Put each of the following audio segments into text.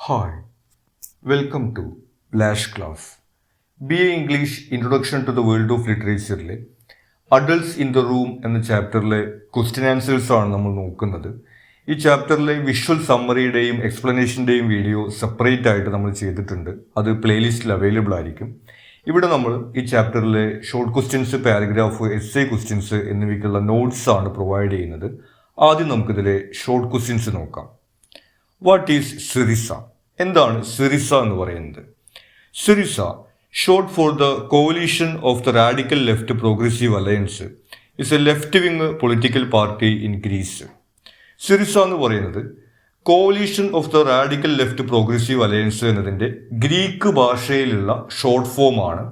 Hi, welcome to Lash Class. BA English Introduction to the World of Literature adults in the room എന്ന ചാപ്റ്ററിലെ question answers ആണ് നമ്മൾ നോക്കുന്നത്. ഈ ചാപ്റ്ററിലെ visual സമ്മറിയുടെയും എക്സ്പ്ലനേഷൻ്റെയും video separate ആയിട്ട് നമ്മൾ ചെയ്തിട്ടുണ്ട്. അത് പ്ലേലിസ്റ്റിൽ അവൈലബിൾ ആയിരിക്കും. ഇവിടെ നമ്മൾ ഈ ചാപ്റ്ററിലെ short questions, paragraph, essay questions എന്നിവയ്ക്കുള്ള നോട്ട്സ് ആണ് പ്രൊവൈഡ് ചെയ്യുന്നത്. ആദ്യം നമുക്കിതിലെ ഷോർട്ട് ക്വസ്റ്റ്യൻസ് നോക്കാം. What is Syriza? എന്താണ് സിറിസ എന്ന് പറയുന്നത്? Syriza, short for the coalition of the radical left progressive alliance, is a left wing political party in Greece. Syriza എന്ന് പറയുന്നത് coalition of the radical left progressive alliance എന്നതിൻ്റെ Greek ഭാഷയിലുള്ള short form ആണ്.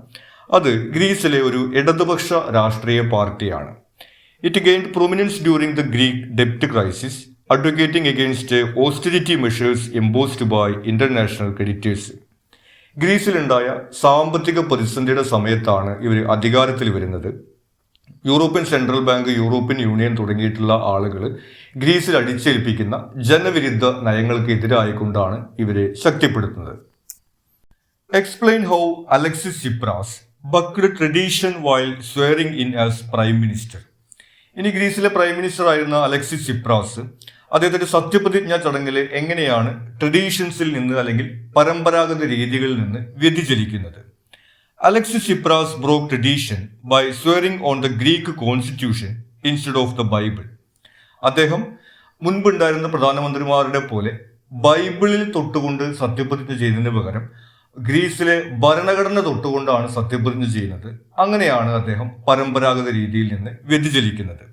അത് ഗ്രീസിലെ ഒരു ഇടതുപക്ഷ രാഷ്ട്രീയ പാർട്ടിയാണ്. It gained prominence during the Greek ഡെപ്റ്റ് crisis, advocating against austerity measures imposed by international creditors. ഗ്രീസിലുണ്ടായ സാമ്പത്തിക പ്രതിസന്ധിയുടെ സമയത്താണ് ഇവർ അധികാരത്തിൽ വരുന്നത്. European central bank, European union തുടങ്ങിയിട്ടുള്ള ആളുകൾ ഗ്രീസിൽ അടിച്ചേൽപ്പിക്കുന്ന ജനവിരുദ്ധ നയങ്ങൾക്ക് എതിരായിക്കൊണ്ടാണ് ഇവരെ ശക്തിപ്പെടുത്തുന്നത്. Explain how Alexis Tsipras bucked tradition while swearing in as prime minister. ഇനി ഗ്രീസിലെ പ്രൈം മിനിസ്റ്റർ ആയിരുന്ന അലക്സിസ് സിപ്രാസ് അദ്ദേഹത്തിന്റെ സത്യപ്രതിജ്ഞാ ചടങ്ങിൽ എങ്ങനെയാണ് ട്രഡീഷൻസിൽ നിന്ന് അല്ലെങ്കിൽ പരമ്പരാഗത രീതികളിൽ നിന്ന് വ്യതിചലിക്കുന്നത്? Alexis Tsipras broke tradition by swearing on the Greek constitution instead of the Bible. അദ്ദേഹം മുൻപുണ്ടായിരുന്ന പ്രധാനമന്ത്രിമാരുടെ പോലെ ബൈബിളിൽ തൊട്ടുകൊണ്ട് സത്യപ്രതിജ്ഞ ചെയ്തതിന് പകരം ഗ്രീസിലെ ഭരണഘടന തൊട്ടുകൊണ്ടാണ് സത്യപ്രതിജ്ഞ ചെയ്യുന്നത്. അങ്ങനെയാണ് അദ്ദേഹം പരമ്പരാഗത രീതിയിൽ നിന്ന് വ്യതിചലിക്കുന്നത്.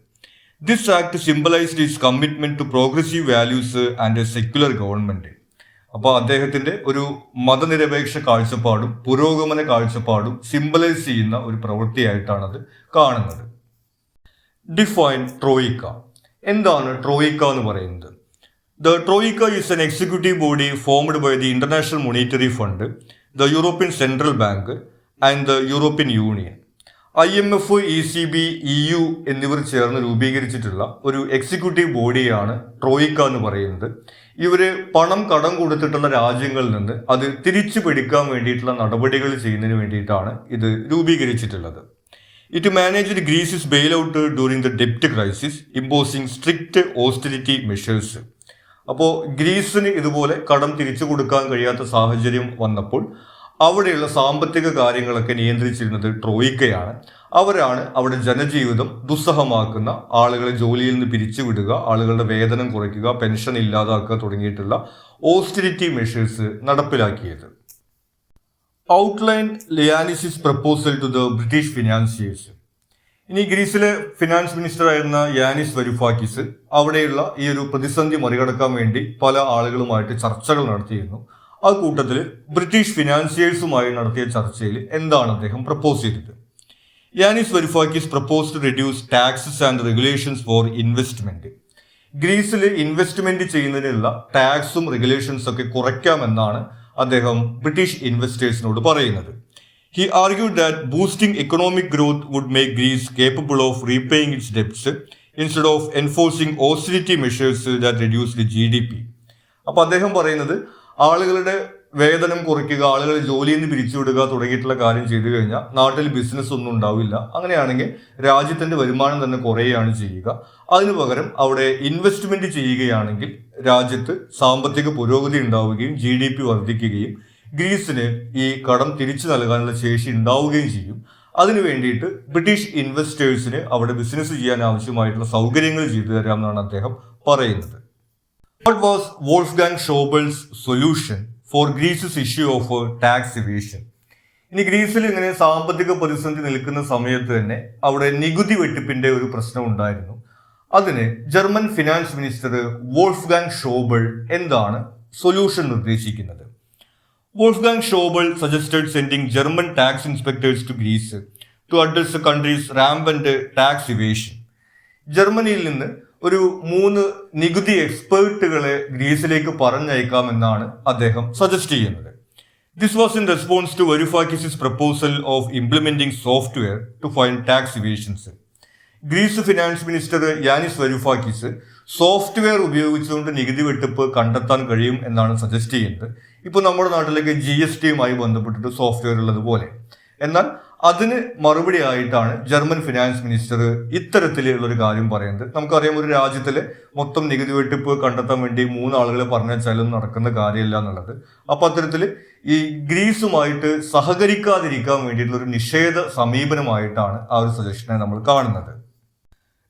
This act symbolised his commitment to progressive values and a secular government. അപ്പോൾ അദ്ദേഹത്തിന്റെ ഒരു മതനിരപേക്ഷ കാഴ്ചപ്പാടും പുരോഗമന കാഴ്ചപ്പാടും സിംബലൈസ് ചെയ്യുന്ന ഒരു പ്രവൃത്തിയായിട്ടാണ് അത് കാണുന്നത്. ഡിഫൈൻ ട്രോയിക്ക. എന്താണ് ട്രോയിക്ക എന്ന് പറയുന്നത്? The Troika is an executive body formed by the International Monetary Fund, the European Central Bank and the European Union. IMF, ECB, EU എന്നിവർ ചേർന്ന് രൂപീകരിച്ചിട്ടുള്ള ഒരു എക്സിക്യൂട്ടീവ് ബോഡിയാണ് ട്രോയിക്ക എന്ന് പറയുന്നത്. ഇവര് പണം കടം കൊടുത്തിട്ടുള്ള രാജ്യങ്ങളിൽ നിന്ന് അത് തിരിച്ചു പിടിക്കാൻ വേണ്ടിയിട്ടുള്ള നടപടികൾ ചെയ്യുന്നതിന് വേണ്ടിയിട്ടാണ് ഇത് രൂപീകരിച്ചിട്ടുള്ളത്. It managed Greece's bailout during the ഡെപ്റ്റ് crisis, imposing strict austerity measures. അപ്പോൾ ഗ്രീസിന് ഇതുപോലെ കടം തിരിച്ചു കൊടുക്കാൻ കഴിയാത്ത സാഹചര്യം വന്നപ്പോൾ അവിടെയുള്ള സാമ്പത്തിക കാര്യങ്ങളൊക്കെ നിയന്ത്രിച്ചിരുന്നത് ട്രോയിക്കയാണ്. അവരാണ് അവിടെ ജനജീവിതം ദുസ്സഹമാക്കുന്ന, ആളുകളെ ജോലിയിൽ നിന്ന് പിരിച്ചുവിടുക, ആളുകളുടെ വേതനം കുറയ്ക്കുക, പെൻഷൻ ഇല്ലാതാക്കുക തുടങ്ങിയിട്ടുള്ള ഓസ്റ്ററിറ്റി മെഷേഴ്സ് നടപ്പിലാക്കിയത്. Outline Yanis's proposal to the British financiers. ഇനി ഗ്രീസിലെ ഫിനാൻസ് മിനിസ്റ്റർ ആയിരുന്ന യാനിസ് വരൂഫാക്കിസ് അവിടെയുള്ള ഈ ഒരു പ്രതിസന്ധി മറികടക്കാൻ വേണ്ടി പല ആളുകളുമായിട്ട് ചർച്ചകൾ നടത്തിയിരുന്നു. ആ കൂട്ടത്തിൽ ബ്രിട്ടീഷ് ഫിനാൻസിയേഴ്സുമായി നടത്തിയ ചർച്ചയിൽ എന്താണ് അദ്ദേഹം പ്രപ്പോസ് ചെയ്തത്? Yanis Varoufakis propose to reduce taxes and regulations for investment. ഗ്രീസിൽ ഇൻവെസ്റ്റ്മെന്റ് ചെയ്യുന്നതിനുള്ള ടാക്സും റെഗുലേഷൻസ് ഒക്കെ കുറയ്ക്കാമെന്നാണ് അദ്ദേഹം ബ്രിട്ടീഷ് ഇൻവെസ്റ്റേഴ്സിനോട് പറയുന്നത്. He argued that boosting economic growth would make Greece capable of repaying its debts instead of enforcing austerity measures that reduce the GDP. അപ്പോൾ അദ്ദേഹം പറയുന്നത് ആളുകളുടെ വേതനം കുറയ്ക്കുക, ആളുകളെ ജോലിയിൽ നിന്ന് പിരിച്ചുവിടുക തുടങ്ങിയിട്ടുള്ള കാര്യം ചെയ്തു കഴിഞ്ഞാൽ നാട്ടിൽ ബിസിനസ് ഒന്നും ഉണ്ടാവില്ല. അങ്ങനെയാണെങ്കിൽ രാജ്യത്തിന്റെ വരുമാനം തന്നെ കുറയുകയാണ് ചെയ്യുക. അതിനു പകരം അവിടെ ഇൻവെസ്റ്റ്മെന്റ് ചെയ്യുകയാണെങ്കിൽ രാജ്യത്ത് സാമ്പത്തിക പുരോഗതി ഉണ്ടാവുകയും GDP വർദ്ധിക്കുകയും ഗ്രീസിന് ഈ കടം തിരിച്ചു നൽകാനുള്ള ശേഷി ഉണ്ടാവുകയും ചെയ്യും. അതിനു വേണ്ടിയിട്ട് ബ്രിട്ടീഷ് ഇൻവെസ്റ്റേഴ്സിന് അവിടെ ബിസിനസ് ചെയ്യാൻ ആവശ്യമായിട്ടുള്ള സൗകര്യങ്ങൾ ചെയ്തു തരാമെന്നാണ് അദ്ദേഹം പറയുന്നത്. What was Wolfgang Schauble's solution for Greece's issue of tax evasion? ഇനി ഗ്രീസിൽ ഇങ്ങനെ സാമ്പത്തിക പ്രതിസന്ധി നിൽക്കുന്ന സമയത്ത് തന്നെ അവിടെ നികുതി വെട്ടിപ്പിന്റെ ഒരു പ്രശ്നം ഉണ്ടായിരുന്നു. അതിന് ജർമ്മൻ ഫിനാൻസ് മിനിസ്റ്റർ വോൾഫ്ഗാങ് ഷോബൽ എന്താണ് സൊല്യൂഷൻ നിർദ്ദേശിക്കുന്നത്? Wolfgang Schäuble suggested sending German tax inspectors to Greece to address the country's rampant tax evasion. ജർമ്മനിയിൽ നിന്ന് ഒരു 3 നികുതി എക്സ്പേർട്ടുകളെ ഗ്രീസിലേക്ക് പറഞ്ഞയക്കാമെന്നാണ് അദ്ദേഹം സജസ്റ്റ് ചെയ്യുന്നത്. This was in response to Varoufakis' proposal of implementing software to find tax evasions. Greece finance minister Yanis Varoufakis software ഉപയോഗിച്ചുകൊണ്ട് നികുതി വെട്ടിപ്പ് കണ്ടെത്താൻ കഴിയും എന്നാണ് സജസ്റ്റ് ചെയ്യുന്നത്. ഇപ്പോൾ നമ്മുടെ നാട്ടിലേക്ക് GSTയുമായി ബന്ധപ്പെട്ടിട്ട് സോഫ്റ്റ്വെയർ ഉള്ളതുപോലെ. എന്നാൽ അതിന് മറുപടി ആയിട്ടാണ് ജർമ്മൻ ഫിനാൻസ് മിനിസ്റ്റർ ഇത്തരത്തിലുള്ള ഒരു കാര്യം പറയുന്നത്. നമുക്കറിയാം, ഒരു രാജ്യത്തിലെ മൊത്തം നികുതി വെട്ടിപ്പ് കണ്ടെത്താൻ വേണ്ടി 3 ആളുകളെ പറഞ്ഞാലും നടക്കുന്ന കാര്യമില്ല എന്നുള്ളത്. അപ്പൊ അത്തരത്തിൽ ഈ ഗ്രീസുമായിട്ട് സഹകരിക്കാതിരിക്കാൻ വേണ്ടിയിട്ടുള്ള ഒരു നിഷേധ സമീപനമായിട്ടാണ് ആ ഒരു സജഷനെ നമ്മൾ കാണുന്നത്.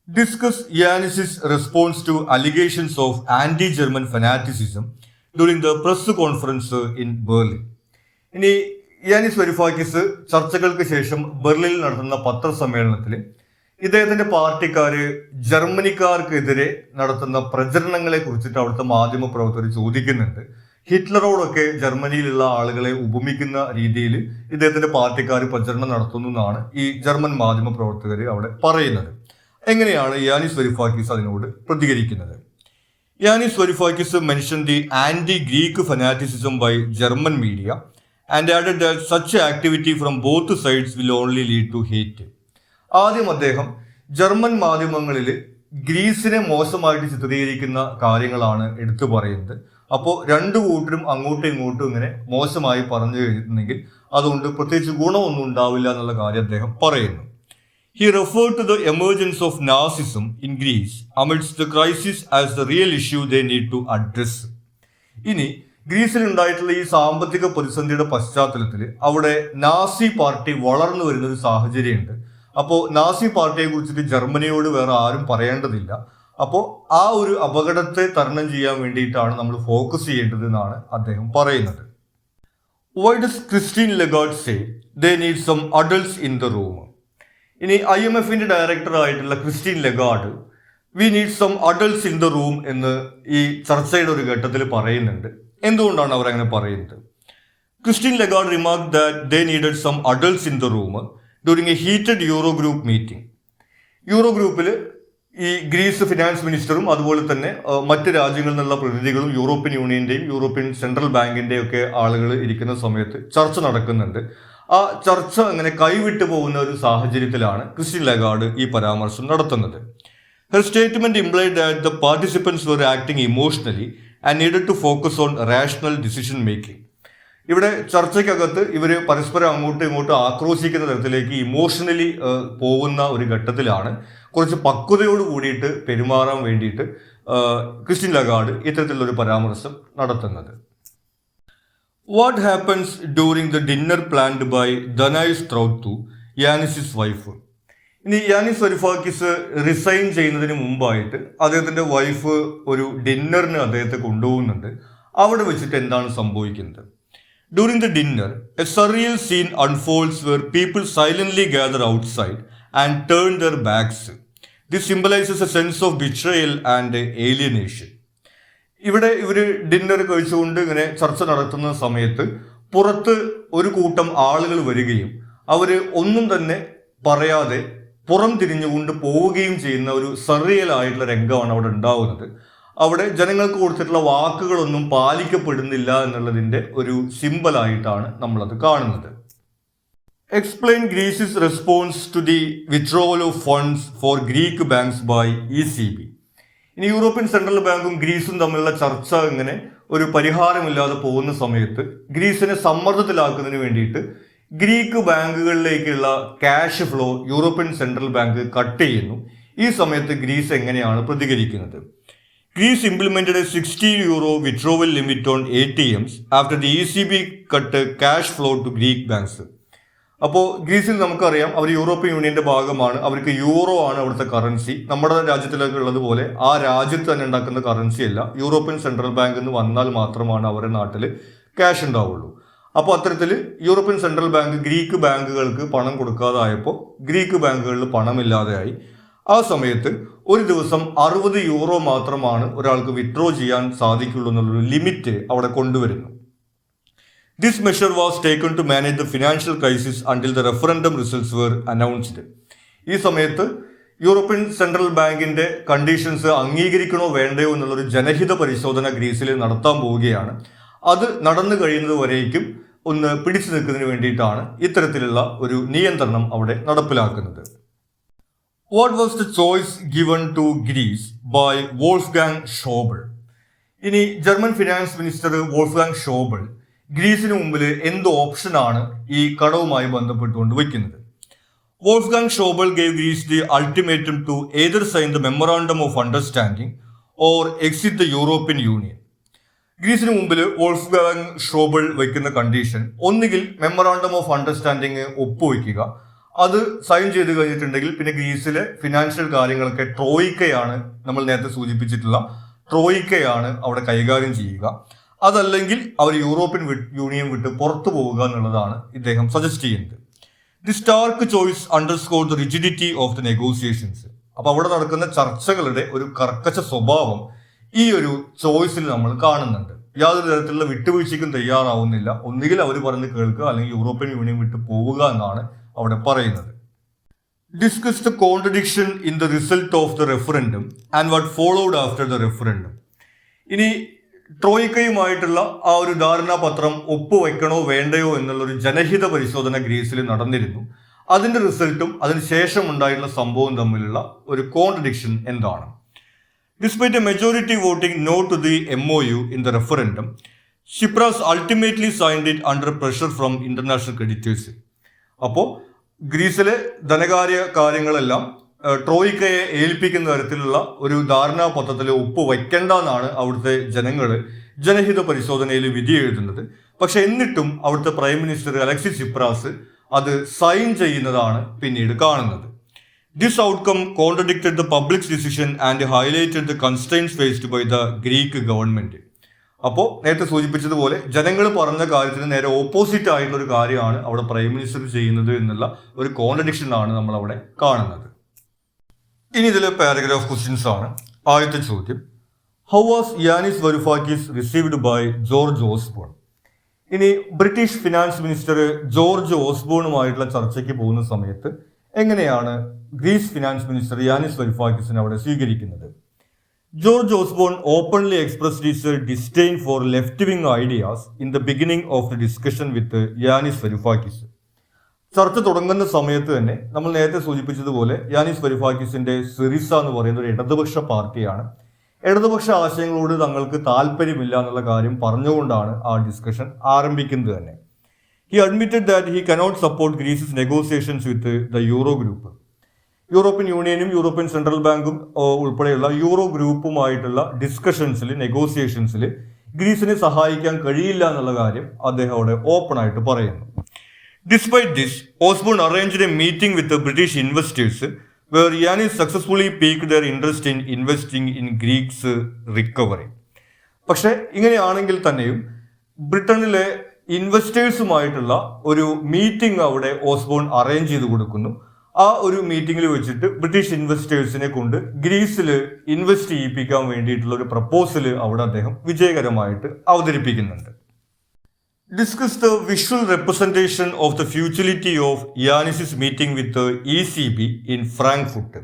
Discuss Yanis's response to allegations of anti German fanaticism during the press conference in Berlin. ഇനി യാനിസ് വെരിഫാക്കിസ് ചർച്ചകൾക്ക് ശേഷം ബെർലിനിൽ നടത്തുന്ന പത്രസമ്മേളനത്തിൽ ഇദ്ദേഹത്തിന്റെ പാർട്ടിക്കാര് ജർമ്മനിക്കാർക്കെതിരെ നടത്തുന്ന പ്രചരണങ്ങളെ കുറിച്ചിട്ട് അവിടുത്തെ മാധ്യമ പ്രവർത്തകർ ചോദിക്കുന്നുണ്ട്. ഹിറ്റ്ലറോടൊക്കെ ജർമ്മനിയിലുള്ള ആളുകളെ ഉപമിക്കുന്ന രീതിയിൽ ഇദ്ദേഹത്തിന്റെ പാർട്ടിക്കാർ പ്രചരണം നടത്തുന്നു എന്നാണ് ഈ ജർമ്മൻ മാധ്യമ പ്രവർത്തകർ അവിടെ പറയുന്നത്. എങ്ങനെയാണ് യാനിസ് വെരിഫാക്കിസ് അതിനോട് പ്രതികരിക്കുന്നത്? Yanis Varoufakis mention the anti Greek fanaticism by German media and added that such activity from both sides will only lead to hate. ആദ്യം അദ്ദേഹം ജർമ്മൻ മാധ്യമങ്ങളിൽ ഗ്രീസിനെ മോശമായിട്ട് ചിത്രീകരിക്കുന്ന കാര്യങ്ങളാണ് എടുത്തു പറയുന്നത്. അപ്പോൾ രണ്ടു കൂട്ടരും അങ്ങോട്ടും ഇങ്ങോട്ടും ഇങ്ങനെ മോശമായി പറഞ്ഞു കഴിഞ്ഞിട്ടുണ്ടെങ്കിൽ അതുകൊണ്ട് പ്രത്യേകിച്ച് ഗുണമൊന്നും ഉണ്ടാവില്ല എന്നുള്ള കാര്യം അദ്ദേഹം പറയുന്നു. He referred to the emergence of Nazism in Greece amidst the crisis as the real issue they need to address. ഇനി ഗ്രീസിൽ ഉണ്ടായിട്ടുള്ള ഈ സാമ്പത്തിക പ്രതിസന്ധിയുടെ പശ്ചാത്തലത്തിൽ അവിടെ നാസി പാർട്ടി വളർന്നു വരുന്ന ഒരു സാഹചര്യമുണ്ട്. അപ്പോൾ നാസി പാർട്ടിയെ കുറിച്ചിട്ട് ജർമ്മനിയോട് വേറെ ആരും പറയേണ്ടതില്ല. അപ്പോൾ ആ ഒരു അപകടത്തെ തരണം ചെയ്യാൻ വേണ്ടിയിട്ടാണ് നമ്മൾ ഫോക്കസ് ചെയ്യേണ്ടത് എന്നാണ് അദ്ദേഹം പറയുന്നത്. Why does Christine Lagarde say they need some adults in the room? ഇനി IMFന്റെ ഡയറക്ടർ ആയിട്ടുള്ള Christine Lagarde we need some adults in the room എന്ന് ഈ ചർച്ചയുടെ ഒരു ഘട്ടത്തിൽ പറയുന്നുണ്ട്. എന്തുകൊണ്ടാണ് അവർ അങ്ങനെ പറയുന്നത്? Christine Lagarde remark that they needed some adults in the room during a heated euro group meeting. Euro ഗ്രൂപ്പിൽ ഈ ഗ്രീസ് ഫിനാൻസ് മിനിസ്റ്ററും അതുപോലെ തന്നെ മറ്റ് രാജ്യങ്ങളിൽ നിന്നുള്ള പ്രതിനിധികളും യൂറോപ്യൻ യൂണിയന്റെയും യൂറോപ്യൻ സെൻട്രൽ ബാങ്കിന്റെയും ഒക്കെ ആളുകൾ ഇരിക്കുന്ന സമയത്ത് ചർച്ച നടക്കുന്നുണ്ട്. ആ ചർച്ച അങ്ങനെ കൈവിട്ടു പോകുന്ന ഒരു സാഹചര്യത്തിലാണ് ക്രിസ്റ്റീൻ ലഗാർഡ് ഈ പരാമർശം നടത്തുന്നത്. Her statement implied that the participants were acting emotionally and needed to focus on rational decision making. ഇവിടെ ചർച്ചയ്ക്കകത്ത് ഇവർ പരസ്പരം അങ്ങോട്ടും ഇങ്ങോട്ടും ആക്രോശിക്കുന്ന തരത്തിലേക്ക് ഇമോഷണലി പോകുന്ന ഒരു ഘട്ടത്തിലാണ് കുറച്ച് പക്വതയോട് കൂടിയിട്ട് പെരുമാറാൻ വേണ്ടിയിട്ട് ക്രിസ്റ്റീൻ ലഗാർഡ് ഇത്തരത്തിലുള്ളൊരു പരാമർശം നടത്തുന്നത്. What happens during the dinner planned by Danais Trautu, Yanis's wife? ഇനി യാനിസ് വെരിഫാക്കിസ് റിസൈൻ ചെയ്യുന്നതിന് മുമ്പായിട്ട് അദ്ദേഹത്തിന്റെ വൈഫ് ഒരു ഡിന്നറിന് അദ്ദേഹത്തെ കൊണ്ടുപോകുന്നുണ്ട്. അവിടെ വെച്ചിട്ട് എന്താണ് സംഭവിക്കുന്നത്? During the dinner a surreal scene unfolds where people silently gather outside and turn their backs. This symbolises a sense of betrayal and alienation. ഇവിടെ ഇവര് ഡിന്നർ കഴിച്ചുകൊണ്ട് ഇങ്ങനെ ചർച്ച നടത്തുന്ന സമയത്ത് പുറത്ത് ഒരു കൂട്ടം ആളുകൾ വരികയും അവര് ഒന്നും തന്നെ പറയാതെ പുറം തിരിഞ്ഞുകൊണ്ട് പോവുകയും ചെയ്യുന്ന ഒരു സർറിയൽ ആയിട്ടുള്ള രംഗമാണ് അവിടെ ഉണ്ടാവുന്നത്. അവിടെ ജനങ്ങൾക്ക് കൊടുത്തിട്ടുള്ള വാക്കുകളൊന്നും പാലിക്കപ്പെടുന്നില്ല എന്നുള്ളതിന്റെ ഒരു സിംബലായിട്ടാണ് നമ്മളത് കാണുന്നത്. Explain Greece's response to the withdrawal of funds for Greek banks by ECB. ഇനി യൂറോപ്യൻ സെൻട്രൽ ബാങ്കും ഗ്രീസും തമ്മിലുള്ള ചർച്ച ഇങ്ങനെ ഒരു പരിഹാരമില്ലാതെ പോകുന്ന സമയത്ത് ഗ്രീസിനെ സമ്മർദ്ദത്തിലാക്കുന്നതിന് വേണ്ടിയിട്ട് ഗ്രീക്ക് ബാങ്കുകളിലേക്കുള്ള cash flow European central bank cut ചെയ്യുന്നു. ഈ സമയത്ത് ഗ്രീസ് എങ്ങനെയാണ് പ്രതികരിക്കുന്നത്? Greece implemented a €60 withdrawal limit on ATMs after the ECB cut cash flow to Greek banks. അപ്പോൾ ഗ്രീസിൽ നമുക്കറിയാം, അവർ യൂറോപ്യൻ യൂണിയന്റെ ഭാഗമാണ്, അവർക്ക് യൂറോ ആണ് അവിടുത്തെ കറൻസി. നമ്മുടെ രാജ്യത്തിലൊക്കെ ഉള്ളതുപോലെ ആ രാജ്യത്ത് തന്നെ ഉണ്ടാക്കുന്ന കറൻസി അല്ല, യൂറോപ്യൻ സെൻട്രൽ ബാങ്കിൽ നിന്ന് വന്നാൽ മാത്രമാണ് അവരുടെ നാട്ടിൽ ക്യാഷ് ഉണ്ടാവുള്ളൂ. അപ്പോൾ അത്തരത്തിൽ യൂറോപ്യൻ സെൻട്രൽ ബാങ്ക് ഗ്രീക്ക് ബാങ്കുകൾക്ക് പണം കൊടുക്കാതായപ്പോൾ ഗ്രീക്ക് ബാങ്കുകളിൽ പണമില്ലാതെയായി. ആ സമയത്ത് ഒരു ദിവസം €60 മാത്രമാണ് ഒരാൾക്ക് വിത്ഡ്രോ ചെയ്യാൻ സാധിക്കുള്ളൂ എന്നുള്ളൊരു ലിമിറ്റ് അവിടെ കൊണ്ടുവരുന്നു. This measure was taken to manage the financial crisis until the referendum results were announced. ഈ സമയത്ത് യൂറോപ്യൻ സെൻട്രൽ ബാങ്കിന്റെ കണ്ടീഷൻസ് അംഗീകരിക്കണോ വേണ്ടയോ എന്നുള്ളൊരു ജനഹിത പരിശോധന ഗ്രീസിൽ നടത്താൻ പോവുകയാണ്. അത് നടന്നു കഴിയുന്നത് വരേക്കും ഒന്ന് പിടിച്ചു നിൽക്കുന്നതിന് വേണ്ടിയിട്ടാണ് ഇത്തരത്തിലുള്ള ഒരു നിയന്ത്രണം അവിടെ നടപ്പിലാക്കുന്നത്. What was the choice given to Greece by Wolfgang Schauble? ഇനി German finance minister Wolfgang Schauble ഗ്രീസിന് മുമ്പിൽ എന്ത് ഓപ്ഷനാണ് ഈ കടവുമായി ബന്ധപ്പെട്ടുകൊണ്ട് വയ്ക്കുന്നത്? Wolfgang Schauble gave Greece the ultimatum to either sign the memorandum of understanding or exit the European union. ഗ്രീസിന് മുമ്പിൽ വോൾഫ്ഗാങ് ഷോബൽ വയ്ക്കുന്ന കണ്ടീഷൻ ഒന്നുകിൽ മെമ്മറാണ്ടം ഓഫ് അണ്ടർസ്റ്റാൻഡിങ് ഒപ്പുവയ്ക്കുക, അത് സൈൻ ചെയ്ത് കഴിഞ്ഞിട്ടുണ്ടെങ്കിൽ പിന്നെ ഗ്രീസിലെ ഫിനാൻഷ്യൽ കാര്യങ്ങളൊക്കെ ട്രോയിക്കയാണ്, നമ്മൾ നേരത്തെ സൂചിപ്പിച്ചിട്ടുള്ള ട്രോയിക്കയാണ് അവിടെ കൈകാര്യം ചെയ്യുക. അതല്ലെങ്കിൽ അവർ യൂറോപ്യൻ യൂണിയൻ വിട്ട് പുറത്തു പോവുക എന്നുള്ളതാണ് ഇദ്ദേഹം സജസ്റ്റ് ചെയ്യുന്നത്. The stark choice underscore the rigidity of the negotiations. അപ്പൊ അവിടെ നടക്കുന്ന ചർച്ചകളുടെ ഒരു കർക്കശ സ്വഭാവം ഈ ഒരു ചോയ്സിൽ നമ്മൾ കാണുന്നുണ്ട്. യാതൊരു തരത്തിലുള്ള വിട്ടുവീഴ്ചയ്ക്കും തയ്യാറാവുന്നില്ല. ഒന്നുകിൽ അവർ പറഞ്ഞ് കേൾക്കുക അല്ലെങ്കിൽ യൂറോപ്യൻ യൂണിയൻ വിട്ട് പോവുക എന്നാണ് അവിടെ പറയുന്നത്. Discuss the contradiction in the result of the referendum and what followed after the referendum. ഇനി ട്രോയിക്കയുമായിട്ടുള്ള ആ ഒരു ധാരണാപത്രം ഒപ്പുവെക്കണോ വേണ്ടയോ എന്നുള്ളൊരു ജനഹിത പരിശോധന ഗ്രീസിൽ നടന്നിരുന്നു. അതിന്റെ റിസൾട്ടും അതിനുശേഷം ഉണ്ടായിട്ടുള്ള സംഭവം തമ്മിലുള്ള ഒരു കോൺട്രഡിക്ഷൻ എന്താണ്? Despite a majority voting no to the MOU in the referendum, Tsipras ultimately signed it under pressure from international creditors. അപ്പോൾ ഗ്രീസിലെ ധനകാര്യ കാര്യങ്ങളെല്ലാം ട്രോയിക്കയെ ഏൽപ്പിക്കുന്ന തരത്തിലുള്ള ഒരു ധാരണാപത്രത്തിൽ ഒപ്പുവയ്ക്കേണ്ട എന്നാണ് അവിടുത്തെ ജനങ്ങൾ ജനഹിത പരിശോധനയിൽ വിധി എഴുതുന്നത്. പക്ഷെ എന്നിട്ടും അവിടുത്തെ പ്രൈം മിനിസ്റ്റർ അലക്സിസ് സിപ്രാസ് അത് സൈൻ ചെയ്യുന്നതാണ് പിന്നീട് കാണുന്നത്. This outcome contradicted the public's decision and highlighted the constraints faced by the Greek government. അപ്പോൾ നേരത്തെ സൂചിപ്പിച്ചതുപോലെ ജനങ്ങൾ പറഞ്ഞ കാര്യത്തിന് നേരെ ഓപ്പോസിറ്റ് ആയിട്ടുള്ള ഒരു കാര്യമാണ് അവിടെ പ്രൈം മിനിസ്റ്റർ ചെയ്യുന്നത് എന്നുള്ള ഒരു കോൺട്രഡിക്ഷൻ ആണ് നമ്മൾ അവിടെ കാണുന്നത്. ഇനി ഇതിലെ പാരഗ്രാഫ് ക്വസ്റ്റ്യൻസ് ആണ്. ആദ്യത്തെ ചോദ്യം, how was Yanis Varoufakis received by George Osborne? ഇനി ബ്രിട്ടീഷ് ഫിനാൻസ് മിനിസ്റ്റർ ജോർജ് ഓസ്ബോണുമായിട്ടുള്ള ചർച്ചയ്ക്ക് പോകുന്ന സമയത്ത് എങ്ങനെയാണ് ഗ്രീസ് ഫിനാൻസ് മിനിസ്റ്റർ യാനിസ് വരൂഫാക്കിസിനെ അവിടെ സ്വീകരിക്കുന്നത്? George Osborne openly expressed his disdain for left wing ideas in the beginning of the discussion with Yanis Varoufakis. ചർച്ച തുടങ്ങുന്ന സമയത്ത് തന്നെ നമ്മൾ നേരത്തെ സൂചിപ്പിച്ചതുപോലെ യാനിസ് വരൂഫാക്കിസിന്റെ സിറിസ എന്ന് പറയുന്ന ഒരു ഇടതുപക്ഷ പാർട്ടിയാണ്. ഇടതുപക്ഷ ആശയങ്ങളോട് തങ്ങൾക്ക് താല്പര്യമില്ല എന്നുള്ള കാര്യം പറഞ്ഞുകൊണ്ടാണ് ആ ഡിസ്കഷൻ ആരംഭിക്കുന്നത് തന്നെ. He admitted that he cannot support Greece's negotiations with the Euro group. European യൂണിയനും യൂറോപ്യൻ സെൻട്രൽ ബാങ്കും ഉൾപ്പെടെയുള്ള യൂറോ ഗ്രൂപ്പുമായിട്ടുള്ള ഡിസ്കഷൻസിൽ നെഗോസിയേഷൻസിൽ ഗ്രീസിനെ സഹായിക്കാൻ കഴിയില്ല എന്നുള്ള കാര്യം അദ്ദേഹം അവിടെ ഓപ്പൺ ആയിട്ട് പറയുന്നു. Despite this, Osborne arranged A meeting with British investors where Yanis successfully piqued their interest in investing in Greeks recovery. പക്ഷെ ഇങ്ങനെയാണെങ്കിൽ തന്നെയും ബ്രിട്ടനിലെ ഇൻവെസ്റ്റേഴ്സുമായിട്ടുള്ള ഒരു മീറ്റിംഗ് അവിടെ ഓസ്ബോൺ അറേഞ്ച് ചെയ്ത് കൊടുക്കുന്നു. ആ ഒരു മീറ്റിംഗിൽ വെച്ചിട്ട് ബ്രിട്ടീഷ് ഇൻവെസ്റ്റേഴ്സിനെ കൊണ്ട് ഗ്രീസിൽ ഇൻവെസ്റ്റ് ചെയ്യിപ്പിക്കാൻ വേണ്ടിയിട്ടുള്ള ഒരു പ്രപ്പോസൽ അവിടെ അദ്ദേഹം വിജയകരമായിട്ട് അവതരിപ്പിക്കുന്നുണ്ട്. Discuss the visual representation of the futility of Yanis's meeting with ECB in Frankfurt.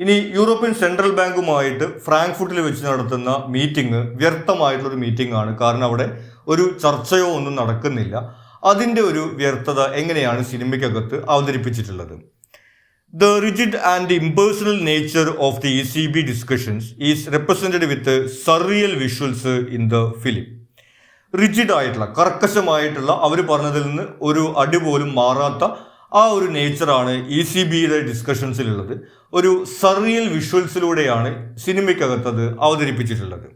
ഇനി യൂറോപ്യൻ സെൻട്രൽ ബാങ്കുമായിട്ട് ഫ്രാങ്ക്ഫുട്ടിൽ വെച്ച് നടത്തുന്ന മീറ്റിംഗ് വ്യർത്ഥമായിട്ടുള്ളൊരു മീറ്റിംഗ് ആണ്. കാരണം അവിടെ ഒരു ചർച്ചയോ ഒന്നും നടക്കുന്നില്ല. അതിൻ്റെ ഒരു വ്യർത്ഥത എങ്ങനെയാണ് സിനിമയ്ക്കകത്ത് അവതരിപ്പിച്ചിട്ടുള്ളത്? The rigid and impersonal nature of the ECB discussions is represented with surreal visuals in the film. Rigid ആയിട്ടുള്ള, കർക്കശമായിട്ടുള്ള, അവർ പറഞ്ഞതിൽ നിന്ന് ഒരു അടി പോലും മാറാത്ത ആ ഒരു നേച്ചറാണ് ECBയുടെ ഡിസ്കഷൻസിലുള്ളത്. ഒരു surreal വിഷ്വൽസിലൂടെയാണ് സിനിമയ്ക്കകത്തത് അവതരിപ്പിച്ചിട്ടുള്ളത്.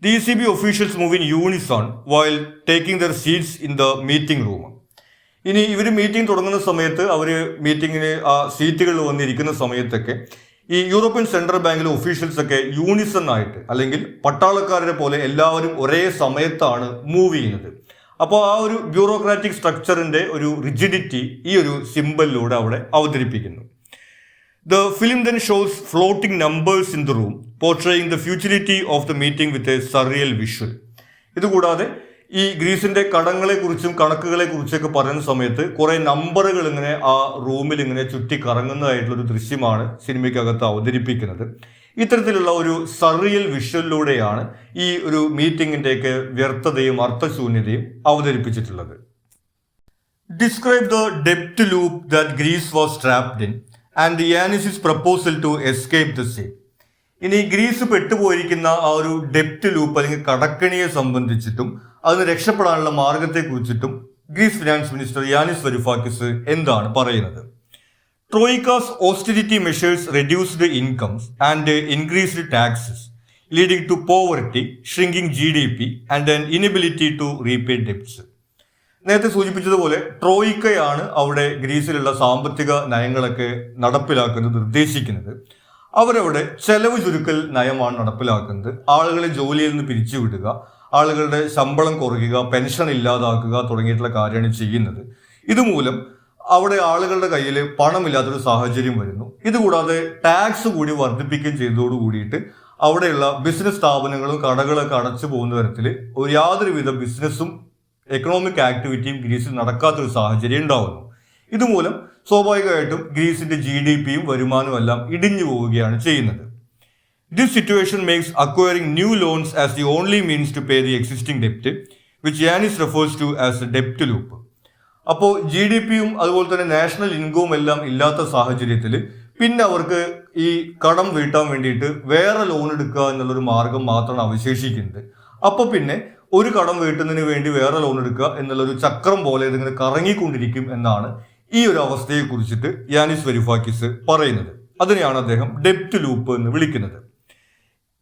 The ECB officials move in unison while taking their seats in the meeting room. ഇനി ഇവർ മീറ്റിംഗ് തുടങ്ങുന്ന സമയത്ത് അവർ മീറ്റിങ്ങിന് ആ സീറ്റുകളിൽ വന്നിരിക്കുന്ന സമയത്തൊക്കെ ഈ യൂറോപ്യൻ സെൻട്രൽ ബാങ്കിലെ ഒഫീഷ്യൽസ് ഒക്കെ യൂണിസൺ ആയിട്ട്, അല്ലെങ്കിൽ പട്ടാളക്കാരെ പോലെ എല്ലാവരും ഒരേ സമയത്താണ് മൂവ് ചെയ്യുന്നത്. അപ്പോൾ ആ ഒരു ബ്യൂറോക്രാറ്റിക് സ്ട്രക്ചറിന്റെ ഒരു റിജിഡിറ്റി ഈ ഒരു സിമ്പലിലൂടെ അവിടെ അവതരിപ്പിക്കുന്നു. The film then shows floating numbers in the room, portraying the futility of the meeting with a surreal visual. ഇതുകൂടാതെ ഈ ഗ്രീസിന്റെ കടങ്ങളെക്കുറിച്ചും കണക്കുകളെക്കുറിച്ചൊക്കെ പറയുന്ന സമയത്ത് കുറെ നമ്പറുകൾ ഇങ്ങനെ ആ റൂമിൽ ഇങ്ങനെ ചുറ്റി കറങ്ങുന്നതായിട്ടുള്ളൊരു ദൃശ്യമാണ് സിനിമയ്ക്കകത്ത് അവതരിപ്പിക്കുന്നത്. ഇത്തരത്തിലുള്ള ഒരു സർറിയൽ വിഷ്വലിലൂടെയാണ് ഈ ഒരു മീറ്റിംഗിന്റെയൊക്കെ വ്യർത്ഥതയും അർത്ഥശൂന്യതയും അവതരിപ്പിച്ചിട്ടുള്ളത്. Describe the debt loop that Greece was trapped in and Yanis's proposal to escape the same. ഇനി ഗ്രീസ് പെട്ടുപോയിരിക്കുന്ന ആ ഒരു ഡെപ്റ്റ് ലൂപ്പ് അല്ലെങ്കിൽ കടക്കണിയെ സംബന്ധിച്ചിട്ടും അതിന് രക്ഷപ്പെടാനുള്ള മാർഗത്തെക്കുറിച്ചിട്ടും ഗ്രീസ് ഫിനാൻസ് മിനിസ്റ്റർ യാനിസ് വരൂഫാക്കിസ് എന്താണ് പറയുന്നത്? Troika's austerity measures reduced incomes and increased taxes, leading to poverty, shrinking GDP, and an inability to repay debts. നേരത്തെ സൂചിപ്പിച്ചതുപോലെ ട്രോയിക്കയാണ് അവിടെ ഗ്രീസിലുള്ള സാമ്പത്തിക നയങ്ങളൊക്കെ നടപ്പിലാക്കുന്നത്, നിർദ്ദേശിക്കുന്നത്. അവരവിടെ ചെലവ് ചുരുക്കൽ നയമാണ് നടപ്പിലാക്കുന്നത്. ആളുകളെ ജോലിയിൽ നിന്ന് പിരിച്ചുവിടുക, ആളുകളുടെ ശമ്പളം കുറയ്ക്കുക, പെൻഷൻ ഇല്ലാതാക്കുക തുടങ്ങിയിട്ടുള്ള കാര്യമാണ് ചെയ്യുന്നത്. ഇതുമൂലം അവിടെ ആളുകളുടെ കയ്യിൽ പണമില്ലാത്തൊരു സാഹചര്യം വരുന്നു. ഇതുകൂടാതെ ടാക്സ് കൂടി വർദ്ധിപ്പിക്കുകയും ചെയ്തതോടു കൂടിയിട്ട് അവിടെയുള്ള ബിസിനസ് സ്ഥാപനങ്ങളും കടകളൊക്കെ അടച്ചു പോകുന്ന തരത്തിൽ യാതൊരുവിധ ബിസിനസ്സും എക്കണോമിക് ആക്ടിവിറ്റിയും ഗ്രീസിൽ നടക്കാത്തൊരു സാഹചര്യം ഉണ്ടാവുന്നു. ഇതുമൂലം സ്വാഭാവികമായിട്ടും ഗ്രീസിന്റെ GDPയും വരുമാനവും എല്ലാം ഇടിഞ്ഞു പോവുകയാണ് ചെയ്യുന്നത്. This situation makes acquiring new loans as the only means to pay the existing ഡെപ്റ്റ് which Yannis refers to as A ഡെപ്റ്റ് loop. അപ്പോൾ GDPയും അതുപോലെ തന്നെ നാഷണൽ ഇൻകവും എല്ലാം ഇല്ലാത്ത സാഹചര്യത്തിൽ പിന്നെ അവർക്ക് ഈ കടം വീട്ടാൻ വേണ്ടിയിട്ട് വേറെ ലോൺ എടുക്കുക എന്നുള്ളൊരു മാർഗം മാത്രമാണ് അവശേഷിക്കുന്നത്. അപ്പോൾ പിന്നെ ഒരു കടം വീട്ടുന്നതിന് വേണ്ടി വേറെ ലോൺ എടുക്കുക എന്നുള്ളൊരു ചക്രം പോലെ ഇതിങ്ങനെ കറങ്ങിക്കൊണ്ടിരിക്കും എന്നാണ് ഈ ഒരു അവസ്ഥയെ കുറിച്ചിട്ട് യാനിസ് വരൂഫാക്കിസ് പറയുന്നത്. അതിനെയാണ് അദ്ദേഹം ഡെപ്റ്റ് ലൂപ്പ് എന്ന് വിളിക്കുന്നത്.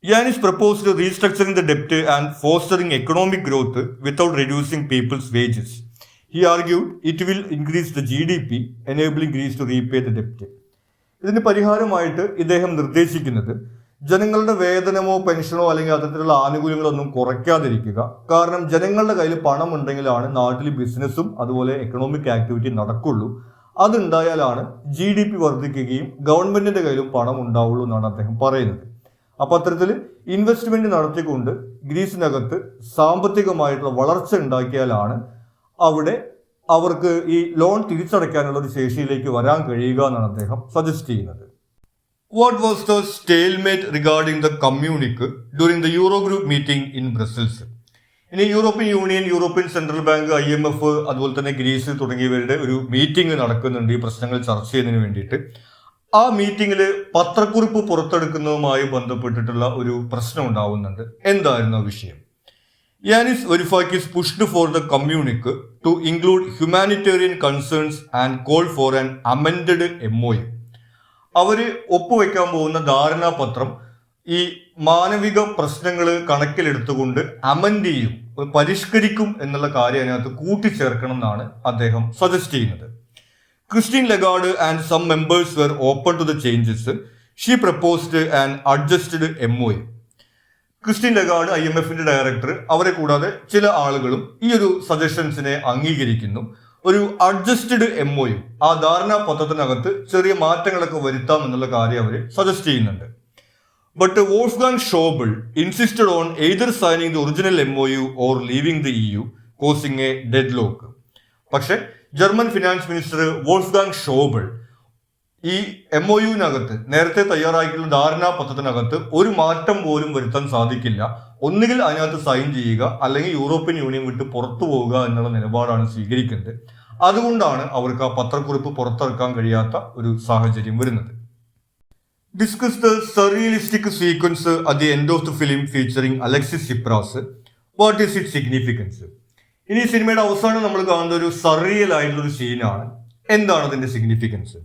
യാനിസ് പ്രപ്പോസ്ഡ് റീസ്ട്രക്ചറിംഗ് ദ ഡെപ്റ്റ് and fostering economic growth without reducing people's wages. He argued it will increase the GDP, enabling Greece to repay the debt. ഇതിന് പരിഹാരമായിട്ട് ഇദ്ദേഹം നിർദ്ദേശിക്കുന്നത് ജനങ്ങളുടെ വേതനമോ പെൻഷനോ അല്ലെങ്കിൽ അത്തരത്തിലുള്ള ആനുകൂല്യങ്ങളൊന്നും കുറയ്ക്കാതിരിക്കുക. കാരണം ജനങ്ങളുടെ കയ്യിൽ പണം ഉണ്ടെങ്കിലാണ് നാട്ടിൽ ബിസിനസ്സും അതുപോലെ എക്കണോമിക് ആക്ടിവിറ്റി നടക്കുള്ളൂ. അതുണ്ടായാലാണ് GDP വർദ്ധിക്കുകയും ഗവൺമെന്റിന്റെ കയ്യിലും പണം ഉണ്ടാവുള്ളൂ എന്നാണ് അദ്ദേഹം പറയുന്നത്. അപ്പൊ അത്തരത്തിൽ ഇൻവെസ്റ്റ്മെന്റ് നടത്തിക്കൊണ്ട് ഗ്രീസിനകത്ത് സാമ്പത്തികമായിട്ടുള്ള വളർച്ച ഉണ്ടാക്കിയാലാണ് അവിടെ അവർക്ക് ഈ ലോൺ തിരിച്ചടയ്ക്കാനുള്ള ഒരു ശേഷിയിലേക്ക് വരാൻ കഴിയുക എന്നാണ് അദ്ദേഹം സജസ്റ്റ് ചെയ്യുന്നത്. What was the stalemate regarding the communique during the euro group meeting in Brussels? ഇനി European union, European central bank, IMF അതുപോലെ തന്നെ ഗ്രീസ് തുടങ്ങിയവരുടെ ഒരു മീറ്റിംഗ് നടക്കുന്നുണ്ട് ഈ പ്രശ്നങ്ങൾ ചർച്ച ചെയ്യുന്നതിന് വേണ്ടിയിട്ട്. ആ മീറ്റിംഗിൽ പത്രക്കുറിപ്പ് പുറത്തെടുക്കുന്നതുമായി ബന്ധപ്പെട്ടിട്ടുള്ള ഒരു പ്രശ്നം ഉണ്ടാവുന്നുണ്ട്. എന്തായിരുന്നു ആ വിഷയം? Yanis Varoufakis pushed for the communique to include humanitarian concerns and called for an amended MOU. അവര് ഒപ്പുവെക്കാൻ പോകുന്ന ധാരണാപത്രം ഈ മാനവിക പ്രശ്നങ്ങൾ കണക്കിലെടുത്തുകൊണ്ട് അമെൻഡ് ചെയ്യും, പരിഷ്കരിക്കും എന്നുള്ള കാര്യം അതിനകത്ത് കൂട്ടിച്ചേർക്കണം എന്നാണ് അദ്ദേഹം സജസ്റ്റ് ചെയ്യുന്നത്. Christine Lagarde and some members were open to the changes. She proposed an adjusted MOU. Christine Lagarde, IMFന്റെ ഡയറക്ടർ, അവരെ കൂടാതെ ചില ആളുകളും ഈ ഒരു സജഷൻസിനെ അംഗീകരിക്കുന്നു. ഒരു അഡ്ജസ്റ്റഡ് MOU, ആ ധാരണാപത്രത്തിനകത്ത് ചെറിയ മാറ്റങ്ങളൊക്കെ വരുത്താം എന്നുള്ള കാര്യം അവർ സജസ്റ്റ് ചെയ്യുന്നുണ്ട്. But Wolfgang Schauble insisted on either signing the original MOU or leaving the EU, causing a deadlock. പക്ഷെ German finance minister Wolfgang Schauble ഈ MOUവിനകത്ത് നേരത്തെ തയ്യാറാക്കിയുള്ള ധാരണാപത്രത്തിനകത്ത് ഒരു മാറ്റം പോലും വരുത്താൻ സാധിക്കില്ല, ഒന്നുകിൽ അതിനകത്ത് സൈൻ ചെയ്യുക അല്ലെങ്കിൽ യൂറോപ്യൻ യൂണിയൻ വിട്ട് പുറത്തു പോവുക എന്നുള്ള നിലപാടാണ് സ്വീകരിക്കുന്നത്. അതുകൊണ്ടാണ് അവർക്ക് ആ പത്രക്കുറിപ്പ് പുറത്തിറക്കാൻ കഴിയാത്ത ഒരു സാഹചര്യം വരുന്നത്. Discuss the surrealistic sequence at the end of the film featuring Alexis Tsipras. What is its significance? ഇനി സിനിമയുടെ അവസാനം നമ്മൾ കാണുന്ന ഒരു സർറിയൽ ആയിട്ടുള്ള ഒരു സീനാണ്. എന്താണ് അതിന്റെ significance?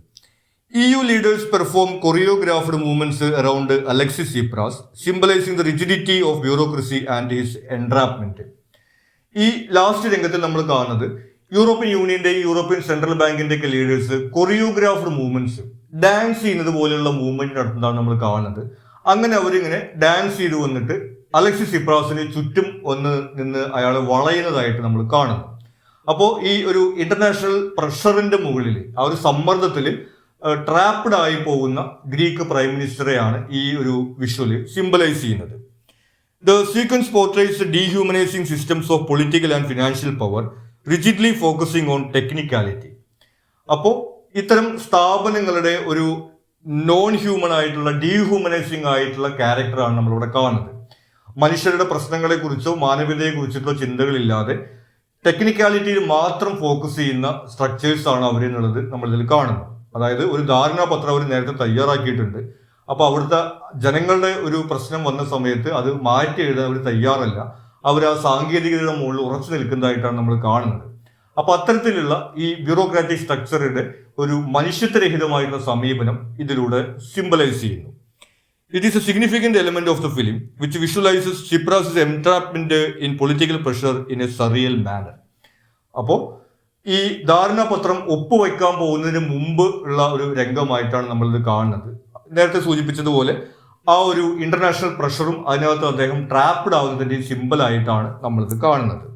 EU leaders perform choreographed movements around Alexis Tsipras, symbolizing the rigidity of bureaucracy and his entrapment. ഈ ലാസ്റ്റ് രംഗത്തിൽ നമ്മൾ കാണുന്നത് യൂറോപ്യൻ യൂണിയന്റെയും യൂറോപ്യൻ സെൻട്രൽ ബാങ്കിന്റെ ഒക്കെ ലീഡേഴ്സ് കൊറിയോഗ്രാഫ്ഡ് മൂവ്മെന്റ്സ്, ഡാൻസ് ചെയ്യുന്നത് പോലെയുള്ള മൂവ്മെന്റ് നടത്തുന്നതാണ് നമ്മൾ കാണുന്നത്. അങ്ങനെ അവരിങ്ങനെ ഡാൻസ് ചെയ്ത് വന്നിട്ട് അലക്സിസ് സിപ്രാസിന് ചുറ്റും വന്ന് നിന്ന് അയാളെ വളയുന്നതായിട്ട് നമ്മൾ കാണുന്നു. അപ്പോൾ ഈ ഒരു ഇന്റർനാഷണൽ പ്രഷറിന്റെ മുകളിൽ, ആ ഒരു സമ്മർദ്ദത്തിൽ ട്രാപ്ഡ് ആയി പോകുന്ന ഗ്രീക്ക് പ്രൈം മിനിസ്റ്ററെയാണ് ഈ ഒരു വിഷ്വല് സിംബലൈസ് ചെയ്യുന്നത്. The sequence portrays dehumanising systems of political and financial power, rigidly focusing on technicality. അപ്പോൾ ഇത്തരം സ്ഥാപനങ്ങളുടെ ഒരു നോൺ ഹ്യൂമൻ ആയിട്ടുള്ള, ഡീഹ്യൂമനൈസിംഗ് ആയിട്ടുള്ള ക്യാരക്ടറാണ് നമ്മളിവിടെ കാണുന്നത്. മനുഷ്യരുടെ പ്രശ്നങ്ങളെ കുറിച്ചോ മാനവികതയെ കുറിച്ചിട്ടോ ചിന്തകളില്ലാതെ ടെക്നിക്കാലിറ്റിയിൽ മാത്രം ഫോക്കസ് ചെയ്യുന്ന സ്ട്രക്ചേഴ്സ് ആണ് അവരെന്നുള്ളത് നമ്മൾ ഇതിൽ കാണുന്നത്. അതായത് ഒരു ധാരണാപത്രം അവർ നേരത്തെ തയ്യാറാക്കിയിട്ടുണ്ട്. അപ്പോൾ അവിടുത്തെ ജനങ്ങളുടെ ഒരു പ്രശ്നം വന്ന സമയത്ത് അത് മാറ്റി എഴുതാൻ അവർ തയ്യാറല്ല. അവർ ആ സാങ്കേതികതയുടെ മുകളിൽ ഉറച്ചു നിൽക്കുന്നതായിട്ടാണ് നമ്മൾ കാണുന്നത്. അപ്പൊ അത്തരത്തിലുള്ള ഈ ബ്യൂറോക്രാറ്റിക് സ്ട്രക്ചറുടെ ഒരു മനുഷ്യത്വരഹിതമായിട്ടുള്ള സമീപനം ഇതിലൂടെ സിംബലൈസ് ചെയ്യുന്നു. It is a significant element of the film which visualizes Tsipras's entrapment in political pressure in a surreal manner. അപ്പോൾ ഈ ധാരണാപത്രം ഒപ്പുവെക്കാൻ പോകുന്നതിന് മുമ്പ് ഉള്ള ഒരു രംഗമായിട്ടാണ് നമ്മളിത് കാണുന്നത്. നേരത്തെ സൂചിപ്പിച്ചതുപോലെ ആ ഒരു ഇന്റർനാഷണൽ പ്രഷറും അതിനകത്ത് അദ്ദേഹം ട്രാപ്ഡ് ആവുന്നതിന്റെ സിമ്പിളായിട്ടാണ് നമ്മളിത് കാണുന്നത്.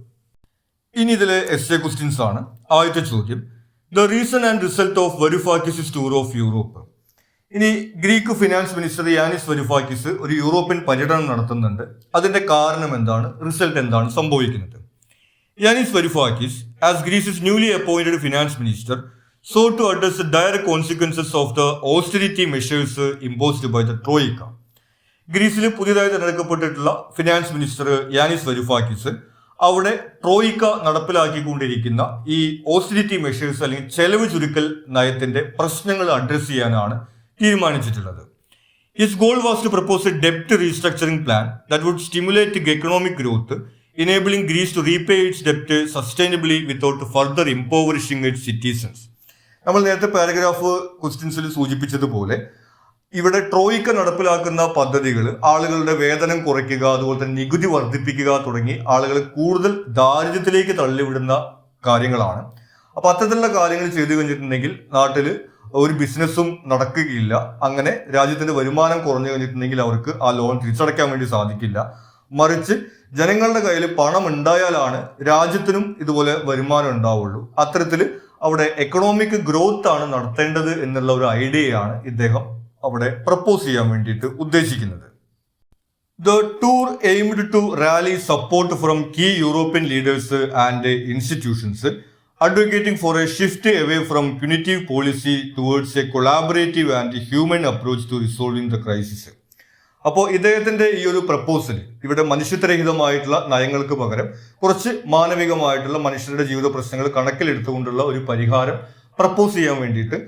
ഇനി ഇതിലെ എസ്സേ ക്വസ്റ്റ്യൻസ് ആണ്. ആദ്യത്തെ ചോദ്യം, the reason and result of Varoufakis tour of Europe. ഇനി Greek finance minister Yanis Varoufakis ഒരു യൂറോപ്യൻ പര്യടനം നടത്തുന്നുണ്ട്. അതിന്റെ കാരണം എന്താണ്, റിസൾട്ട് എന്താണ് സംഭവിക്കുന്നത്? Yanis Varoufakis, as Greece's newly appointed finance minister, sought to address the direct consequences of the austerity measures imposed by the Troika. ഗ്രീസിൽ പുതിയതായി തിരഞ്ഞെടുക്കപ്പെട്ടിട്ടുള്ള ഫിനാൻസ് മിനിസ്റ്റർ യാനിസ് വരൂഫാക്കിസ് അവിടെ ട്രോയിക്ക നടപ്പിലാക്കിക്കൊണ്ടിരിക്കുന്ന ഈ ഓസ്റ്ററിറ്റി മെഷേഴ്സ് അല്ലെങ്കിൽ ചെലവ് ചുരുക്കൽ നയത്തിന്റെ പ്രശ്നങ്ങൾ അഡ്രസ് ചെയ്യാനാണ് തീരുമാനിച്ചിട്ടുള്ളത്. His goal was to propose a ഡെപ്റ്റ് restructuring plan that would stimulate economic growth, enabling Greece to repay its debt sustainably without further impoverishing its citizens. നമ്മൾ നേരത്തെ പാരഗ്രാഫ് ക്വസ്റ്റ്യൻസിൽ സൂചിപ്പിച്ചതുപോലെ ഇവിടെ ട്രോയിക്ക നടപ്പിലാക്കുന്ന പദ്ധതികൾ ആളുകളുടെ വേതനം കുറയ്ക്കുക, അതുപോലെ തന്നെ നികുതി വർദ്ധിപ്പിക്കുക തുടങ്ങി ആളുകളെ കൂടുതൽ ദാരിദ്ര്യത്തിലേക്ക് തള്ളിവിടുന്ന കാര്യങ്ങളാണ്. അപ്പൊ അത്തരത്തിലുള്ള കാര്യങ്ങൾ ചെയ്തു കഴിഞ്ഞിട്ടുണ്ടെങ്കിൽ നാട്ടിൽ ഒരു ബിസിനസ്സും നടക്കുകയില്ല. അങ്ങനെ രാജ്യത്തിന്റെ വരുമാനം കുറഞ്ഞു കഴിഞ്ഞിട്ടുണ്ടെങ്കിൽ അവർക്ക് ആ ലോൺ തിരിച്ചടയ്ക്കാൻ വേണ്ടി സാധിക്കില്ല. മറിച്ച് ജനങ്ങളുടെ കയ്യിൽ പണം ഉണ്ടായാലാണ് രാജ്യത്തിനും ഇതുപോലെ വരുമാനം ഉണ്ടാവുള്ളൂ. അത്തരത്തിൽ അവിടെ എക്കണോമിക് ഗ്രോത്ത് ആണ് നടത്തേണ്ടത് എന്നുള്ള ഒരു ഐഡിയയാണ് ഇദ്ദേഹം അവിടെ പ്രപ്പോസ് ചെയ്യാൻ വേണ്ടിയിട്ട് ഉദ്ദേശിക്കുന്നത്. The tour aimed to rally support from key European leaders and institutions, advocating for a shift away from punitive policy towards a collaborative and human approach to resolving the crisis. അപ്പോൾ ഇദ്ദേഹത്തിന്റെ ഈ ഒരു proposal ഇവിടെ മനുഷ്യത്വരഹിതമായിട്ടുള്ള നയങ്ങൾക്ക് പകരം കുറച്ച് മാനവികമായിട്ടുള്ള മനുഷ്യരുടെ ജീവിത പ്രശ്നങ്ങൾ കണക്കിലെടുത്തുകൊണ്ടുള്ള ഒരു പരിഹാരം പ്രപ്പോസ് ചെയ്യാൻ വേണ്ടിയിട്ട്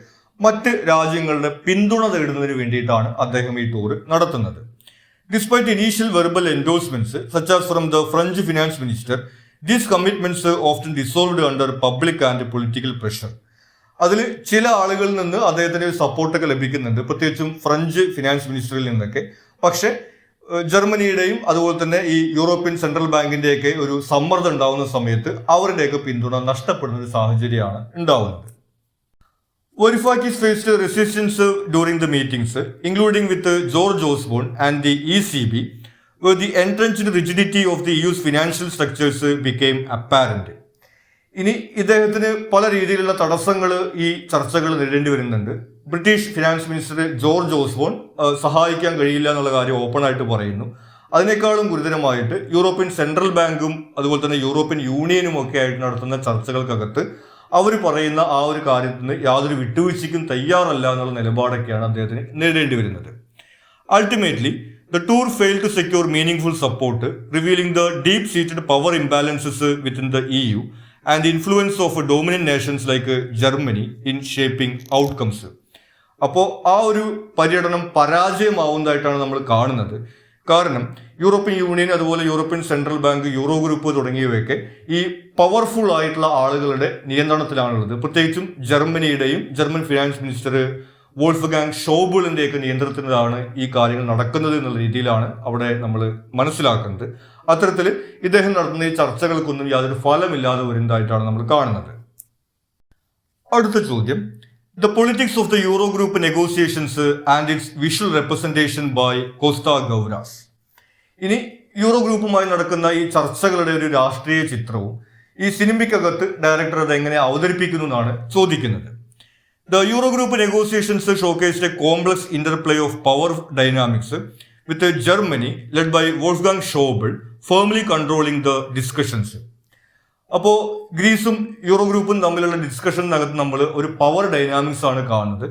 മറ്റ് രാജ്യങ്ങളുടെ പിന്തുണ നേടുന്നതിന് വേണ്ടിയിട്ടാണ് അദ്ദേഹം ഈ ടൂർ നടത്തുന്നത്. Despite initial verbal endorsements such as from the French finance minister, these commitments often dissolved under public and political pressure. അതിൽ ചില ആളുകളിൽ നിന്ന് അദ്ദേഹത്തിന് സപ്പോർട്ടൊക്കെ ലഭിക്കുന്നുണ്ട്, പ്രത്യേകിച്ചും ഫ്രഞ്ച് ഫിനാൻസ് മിനിസ്റ്ററിൽ നിന്നൊക്കെ. പക്ഷെ ജർമ്മനിയുടെയും അതുപോലെ തന്നെ ഈ യൂറോപ്യൻ സെൻട്രൽ ബാങ്കിന്റെയൊക്കെ ഒരു സമ്മർദ്ദം ഉണ്ടാവുന്ന സമയത്ത് അവരുടെയൊക്കെ പിന്തുണ നഷ്ടപ്പെടുന്ന ഒരു സാഹചര്യമാണ് ഉണ്ടാവുന്നത്. Varoufakis faced resistance during the meetings, including with George Osborne and the ECB, where the entrenched rigidity of the EU's financial structures became apparent. ഇനി ഇദ്ദേഹത്തിന് പല രീതിയിലുള്ള തടസ്സങ്ങൾ ഈ ചർച്ചകൾ നേരിടേണ്ടി വരുന്നുണ്ട്. British finance minister George Osborne സഹായിക്കാൻ കഴിയില്ല എന്നുള്ള കാര്യം ഓപ്പൺ ആയിട്ട് പറയുന്നു. അതിനേക്കാളും ഗുരുതരമായിട്ട് യൂറോപ്യൻ സെൻട്രൽ ബാങ്കും അതുപോലെ തന്നെ യൂറോപ്യൻ യൂണിയനും ഒക്കെ ആയിട്ട് നടത്തുന്ന ചർച്ചകൾക്കകത്ത് അവർ പറയുന്ന ആ ഒരു കാര്യത്തിന് യാതൊരു വിട്ടുവീഴ്ചയ്ക്കും തയ്യാറല്ല എന്നുള്ള നിലപാടൊക്കെയാണ് അദ്ദേഹത്തിന് നേരിടേണ്ടി വരുന്നത്. Ultimately the tour failed to secure meaningful support, revealing the deep-seated power imbalances within the EU and the influence of dominant nations like Germany in shaping outcomes. അപ്പോൾ ആ ഒരു പര്യടനം പരാജയമാവുന്നതായിട്ടാണ് നമ്മൾ കാണുന്നത്. കാരണം യൂറോപ്യൻ യൂണിയൻ അതുപോലെ European central bank, euro group തുടങ്ങിയവയൊക്കെ ഈ പവർഫുൾ ആയിട്ടുള്ള ആളുകളുടെ നിയന്ത്രണത്തിലാണുള്ളത്. പ്രത്യേകിച്ചും ജർമ്മൻ ഫിനാൻസ് മിനിസ്റ്റർ വോൾഫ്ഗാങ് ഷോബിളിന്റെയൊക്കെ നിയന്ത്രണത്തിലാണ് ഈ കാര്യങ്ങൾ നടക്കുന്നത് എന്നുള്ള രീതിയിലാണ് അവിടെ നമ്മൾ മനസ്സിലാക്കുന്നത്. അത്തരത്തിൽ ഇദ്ദേഹം നടത്തുന്ന ഈ ചർച്ചകൾക്കൊന്നും യാതൊരു ഫലമില്ലാതെ വരുന്നതായിട്ടാണ് നമ്മൾ കാണുന്നത്. അടുത്ത ചോദ്യം, the politics of the euro group negotiations and its visual representation by Costa Gavras. ഇനി യൂറോ ഗ്രൂപ്പുമായി നടക്കുന്ന ഈ ചർച്ചകളുടെ ഒരു രാഷ്ട്രീയ ചിത്രവും ഈ സിനിമയ്ക്കകത്ത് ഡയറക്ടർ അത് എങ്ങനെ അവതരിപ്പിക്കുന്നു എന്നാണ് ചോദിക്കുന്നത്. The Eurogroup negotiations showcased a complex interplay of power dynamics, with Germany, led by Wolfgang Schäuble, firmly controlling the discussions. അപ്പോൾ ഗ്രീസും യൂറോ ഗ്രൂപ്പും തമ്മിലുള്ള ഡിസ്കഷനകത്ത് നമ്മൾ ഒരു പവർ ഡൈനാമിക്സ് ആണ് കാണുന്നത്.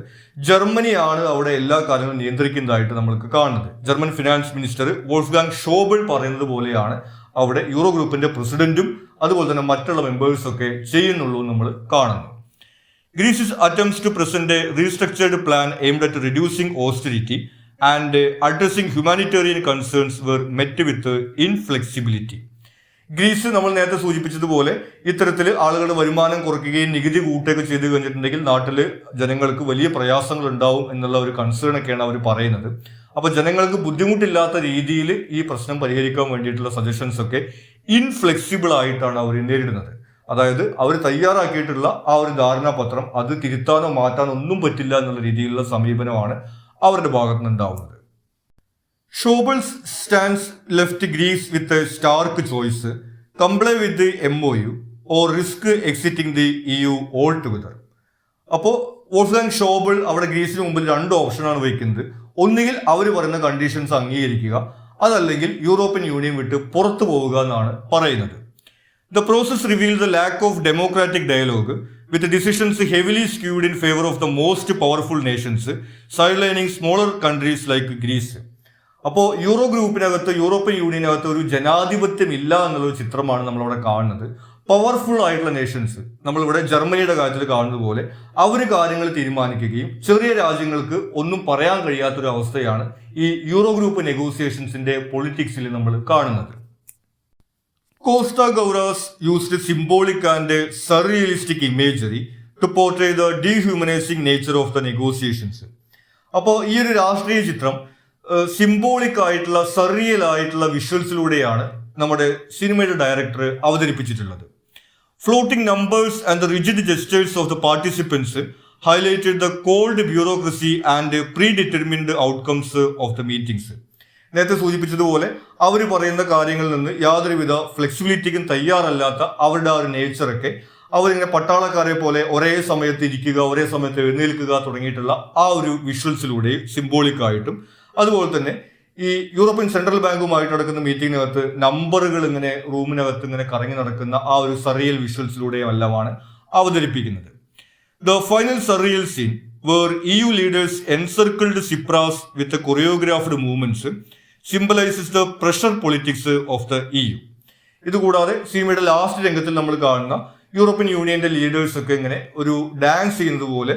ജർമ്മനിയാണ് അവിടെ എല്ലാ കാര്യങ്ങളും നിയന്ത്രിക്കുന്നതായിട്ട് നമ്മൾക്ക് കാണുന്നത്. ജർമ്മൻ ഫിനാൻസ് മിനിസ്റ്റർ വോൾഫ്ഗാങ് ഷോബിൾ പറയുന്നത് പോലെയാണ് അവിടെ യൂറോ ഗ്രൂപ്പിന്റെ പ്രസിഡന്റും അതുപോലെ തന്നെ മറ്റുള്ള മെമ്പേഴ്സൊക്കെ ചെയ്യുന്നുള്ളൂ നമ്മൾ കാണുന്നു. Greece's attempts to present a restructured plan aimed at reducing austerity and addressing humanitarian concerns were met with inflexibility. Greece നമ്മൾ നേരത്തെ സൂചിപ്പിച്ചതുപോലെ ഇത്തരത്തിൽ ആളുകളുടെ വരുമാനം കുറയ്ക്കുകയും നികുതി കൂട്ടുകയൊക്കെ ചെയ്ത് കഴിഞ്ഞിട്ടുണ്ടെങ്കിൽ നാട്ടിൽ ജനങ്ങൾക്ക് വലിയ പ്രയാസങ്ങൾ ഉണ്ടാവും എന്നുള്ള ഒരു കൺസേൺ ഒക്കെയാണ് അവർ പറയുന്നത്. അപ്പോൾ ജനങ്ങൾക്ക് ബുദ്ധിമുട്ടില്ലാത്ത രീതിയിൽ ഈ പ്രശ്നം പരിഹരിക്കാൻ വേണ്ടിയിട്ടുള്ള സജഷൻസ് ഒക്കെ ഇൻഫ്ലെക്സിബിൾ ആയിട്ടാണ് അവർ നേരിടുന്നത്. അതായത് അവർ തയ്യാറാക്കിയിട്ടുള്ള ആ ഒരു ധാരണാപത്രം അത് തിരുത്താനോ മാറ്റാനോ ഒന്നും പറ്റില്ല എന്നുള്ള രീതിയിലുള്ള സമീപനമാണ് അവരുടെ ഭാഗത്ത് നിന്നുണ്ടാവുന്നത്. Schaubles stance left Greece with a stark choice: comply with the MOU or risk exiting the EU altogether. അപ്പോൾ വോൾഫ്ഗാങ് ഷോബിൾ അവിടെ ഗ്രീസിന് മുമ്പിൽ 2 ഓപ്ഷനാണ് വയ്ക്കുന്നത്. ഒന്നുകിൽ അവർ പറയുന്ന കണ്ടീഷൻസ് അംഗീകരിക്കുക, അതല്ലെങ്കിൽ യൂറോപ്യൻ യൂണിയൻ വിട്ട് പുറത്തു പോവുക എന്നാണ് പറയുന്നത്. The process revealed the lack of democratic dialogue, with decisions heavily skewed in favor of the most powerful nations, sidelining smaller countries like Greece. അപ്പോൾ യൂറോ ഗ്രൂപ്പിനകത്ത്, യൂറോപ്യൻ യൂണിയനകത്ത് ഒരു ജനാധിപത്യം ഇല്ല എന്നുള്ളൊരു ചിത്രമാണ് നമ്മളവിടെ കാണുന്നത്. പവർഫുൾ ആയിട്ടുള്ള നേഷൻസ്, നമ്മളിവിടെ ജർമ്മനിയുടെ കാര്യത്തിൽ കാണുന്നത് പോലെ അവർ കാര്യങ്ങൾ തീരുമാനിക്കുകയും ചെറിയ രാജ്യങ്ങൾക്ക് ഒന്നും പറയാൻ കഴിയാത്തൊരു അവസ്ഥയാണ് ഈ യൂറോ ഗ്രൂപ്പ് നെഗോസിയേഷൻസിന്റെ പൊളിറ്റിക്സിൽ നമ്മൾ കാണുന്നത്. Costa Gavras used symbolic and surrealistic imagery to portray the dehumanizing nature of the negotiations. അപ്പോൾ ഈ ഒരു രാഷ്ട്രീയ ചിത്രം സിംബോളിക് ആയിട്ടുള്ള സർറിയൽ ആയിട്ടുള്ള വിഷ്വൽസിലൂടെയാണ് നമ്മുടെ സിനിമയുടെ ഡയറക്ടർ അവതരിപ്പിച്ചിട്ടുള്ളത്. Floating numbers and the rigid gestures of the participants highlighted the cold bureaucracy and predetermined outcomes of the meetings. നേരത്തെ സൂചിപ്പിച്ചതുപോലെ അവർ പറയുന്ന കാര്യങ്ങളിൽ നിന്ന് യാതൊരുവിധ ഫ്ലെക്സിബിലിറ്റിക്കും തയ്യാറല്ലാത്ത അവരുടെ ആ ഒരു നേച്ചറൊക്കെ അവരിങ്ങനെ പട്ടാളക്കാരെ പോലെ ഒരേ സമയത്ത് ഇരിക്കുക, ഒരേ സമയത്ത് എഴുന്നേൽക്കുക തുടങ്ങിയിട്ടുള്ള ആ ഒരു വിഷ്വൽസിലൂടെയും സിംബോളിക്കായിട്ടും, അതുപോലെ തന്നെ ഈ യൂറോപ്യൻ സെൻട്രൽ ബാങ്കുമായിട്ട് നടക്കുന്ന മീറ്റിങ്ങിനകത്ത് നമ്പറുകൾ ഇങ്ങനെ റൂമിനകത്ത് ഇങ്ങനെ കറങ്ങി നടക്കുന്ന ആ ഒരു സർറിയൽ വിഷ്വൽസിലൂടെയും എല്ലാമാണ് അവതരിപ്പിക്കുന്നത്. The final surreal scene where EU leaders encircled Tsipras with the choreographed movements symbolizes the pressure politics of the EU. ഇതുകൂടാതെ സിനിമയുടെ ലാസ്റ്റ് രംഗത്തിൽ നമ്മൾ കാണുന്ന യൂറോപ്യൻ യൂണിയന്റെ ലീഡേഴ്സ് ഒക്കെ ഇങ്ങനെ ഒരു ഡാൻസ് ചെയ്യുന്നത് പോലെ